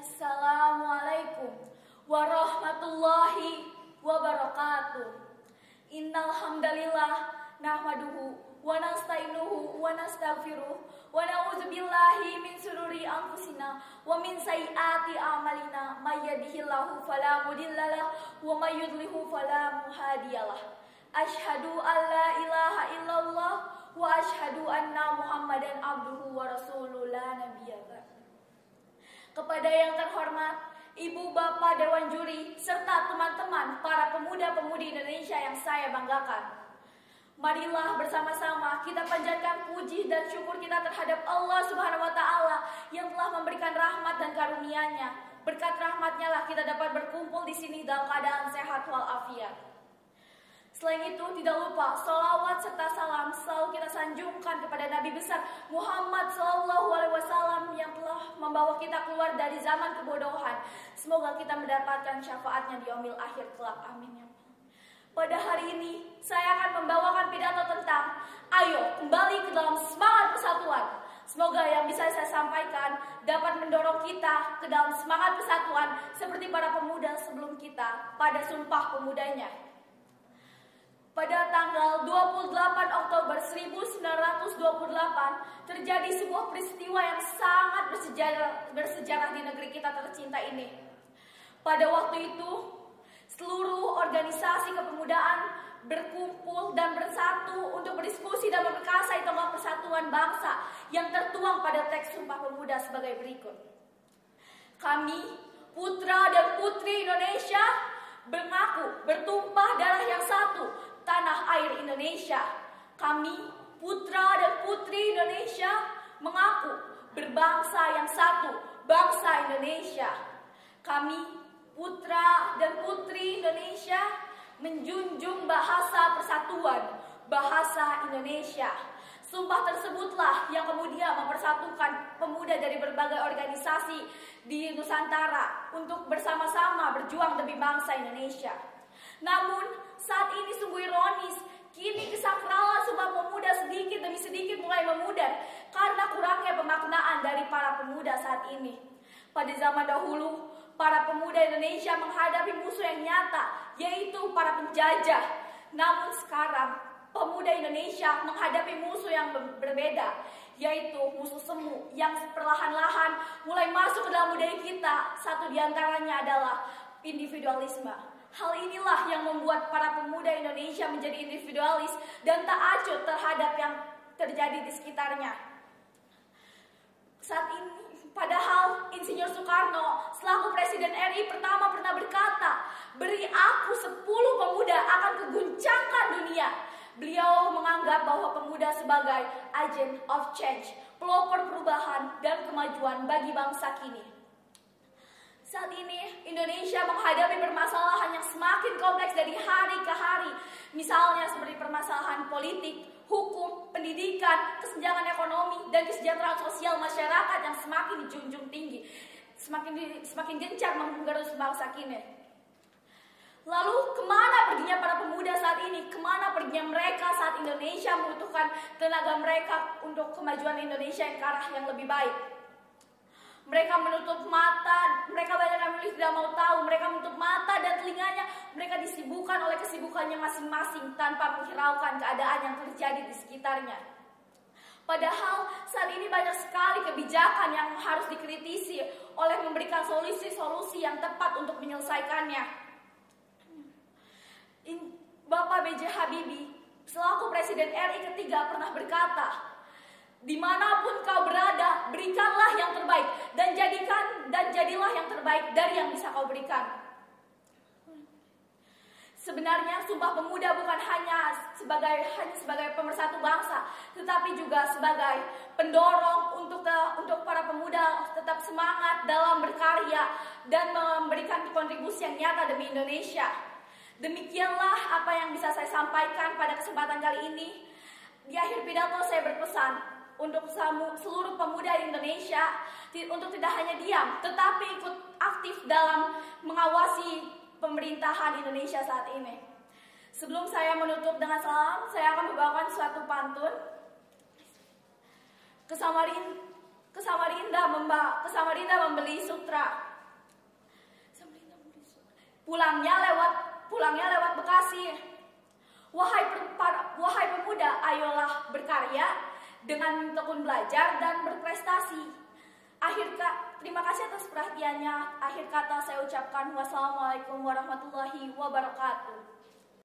Assalamualaikum warahmatullahi wabarakatuh. Innal hamdalillah nahmaduhu wa nasta'inuhu wa nastaghfiruh wa na'udzu billahi min shururi anfusina wa min sayyiati a'malina may yahdihillahu fala mudhillalah wa may yudhlilhu fala hadiyalah. Asyhadu an la ilaha illallah wa asyhadu anna Muhammadan abduhu wa rasuluhu la nabiyya ba'd. Kepada yang terhormat Ibu Bapak Dewan Juri serta teman-teman para pemuda-pemudi Indonesia yang saya banggakan, marilah bersama-sama kita panjatkan puji dan syukur kita terhadap Allah Subhanahu wa Ta'ala yang telah memberikan rahmat dan karunia-Nya. Berkat rahmat-Nya lah kita dapat berkumpul di sini dalam keadaan sehat walafiat. Selain itu, tidak lupa sholawat serta salam selalu kita sanjungkan kepada Nabi besar Muhammad SAW yang telah membawa kita keluar dari zaman kebodohan. Semoga kita mendapatkan syafaatnya di yaumil akhir kelak. Amin ya. Pada hari ini, saya akan membawakan pidato tentang ayo kembali ke dalam semangat persatuan. Semoga yang bisa saya sampaikan dapat mendorong kita ke dalam semangat persatuan seperti para pemuda sebelum kita pada Sumpah Pemudanya. Pada tanggal 28 Oktober 1928 terjadi sebuah peristiwa yang sangat bersejarah di negeri kita tercinta ini. Pada waktu itu, seluruh organisasi kepemudaan berkumpul dan bersatu untuk berdiskusi dan memperkasai tonggak persatuan bangsa yang tertuang pada teks Sumpah Pemuda sebagai berikut. Kami, putra dan putri Indonesia, mengaku bertumpah darah yang satu, tanah air Indonesia. Kami, putra dan putri Indonesia, mengaku berbangsa yang satu, bangsa Indonesia. Kami, putra dan putri Indonesia, menjunjung bahasa persatuan, bahasa Indonesia. Sumpah tersebutlah yang kemudian mempersatukan pemuda dari berbagai organisasi di Nusantara untuk bersama-sama berjuang demi bangsa Indonesia. Namun, saat ini sungguh ironis, kini kesakralan Sumpah Pemuda sedikit demi sedikit mulai memudar karena kurangnya pemaknaan dari para pemuda saat ini. Pada zaman dahulu, para pemuda Indonesia menghadapi musuh yang nyata, yaitu para penjajah. Namun sekarang, pemuda Indonesia menghadapi musuh yang berbeda, yaitu musuh semu yang perlahan-lahan mulai masuk ke dalam budaya kita. Satu diantaranya adalah individualisme. Hal inilah yang membuat para pemuda Indonesia menjadi individualis dan tak acuh terhadap yang terjadi di sekitarnya. Saat ini, padahal Insinyur Soekarno selaku Presiden RI pertama pernah berkata, "Beri aku 10 pemuda akan keguncangkan dunia." Beliau menganggap bahwa pemuda sebagai agent of change, pelopor perubahan dan kemajuan bagi bangsa kini. Saat ini, Indonesia menghadapi permasalahan yang semakin kompleks dari hari ke hari. Misalnya seperti permasalahan politik, hukum, pendidikan, kesenjangan ekonomi, dan kesejahteraan sosial masyarakat yang semakin dijunjung tinggi. Semakin gencar menggerus bangsa kini. Lalu, kemana perginya para pemuda saat ini? Kemana perginya mereka saat Indonesia membutuhkan tenaga mereka untuk kemajuan Indonesia yang ke arah yang lebih baik? Mereka menutup mata, mereka banyak yang memilih tidak mau tahu, mereka menutup mata dan telinganya, mereka disibukkan oleh kesibukannya masing-masing tanpa menghiraukan keadaan yang terjadi di sekitarnya. Padahal saat ini banyak sekali kebijakan yang harus dikritisi oleh memberikan solusi-solusi yang tepat untuk menyelesaikannya. Bapak B.J. Habibie selaku Presiden RI ketiga pernah berkata, "Dimanapun kau berada, berikanlah yang terbaik dan jadilah yang terbaik dari yang bisa kau berikan." Sebenarnya Sumpah Pemuda bukan hanya sebagai pemersatu bangsa, tetapi juga sebagai pendorong untuk para pemuda tetap semangat dalam berkarya dan memberikan kontribusi yang nyata demi Indonesia. Demikianlah apa yang bisa saya sampaikan pada kesempatan kali ini. Di akhir pidato saya berpesan untuk seluruh pemuda Indonesia untuk tidak hanya diam, tetapi ikut aktif dalam mengawasi pemerintahan Indonesia saat ini. Sebelum saya menutup dengan salam, saya akan membawakan suatu pantun. Ke Samarinda membeli sutra, pulangnya lewat Bekasi. Wahai pemuda, ayolah berkarya dengan tekun belajar dan berprestasi. Terima kasih atas perhatiannya. Akhir kata saya ucapkan wassalamualaikum warahmatullahi wabarakatuh.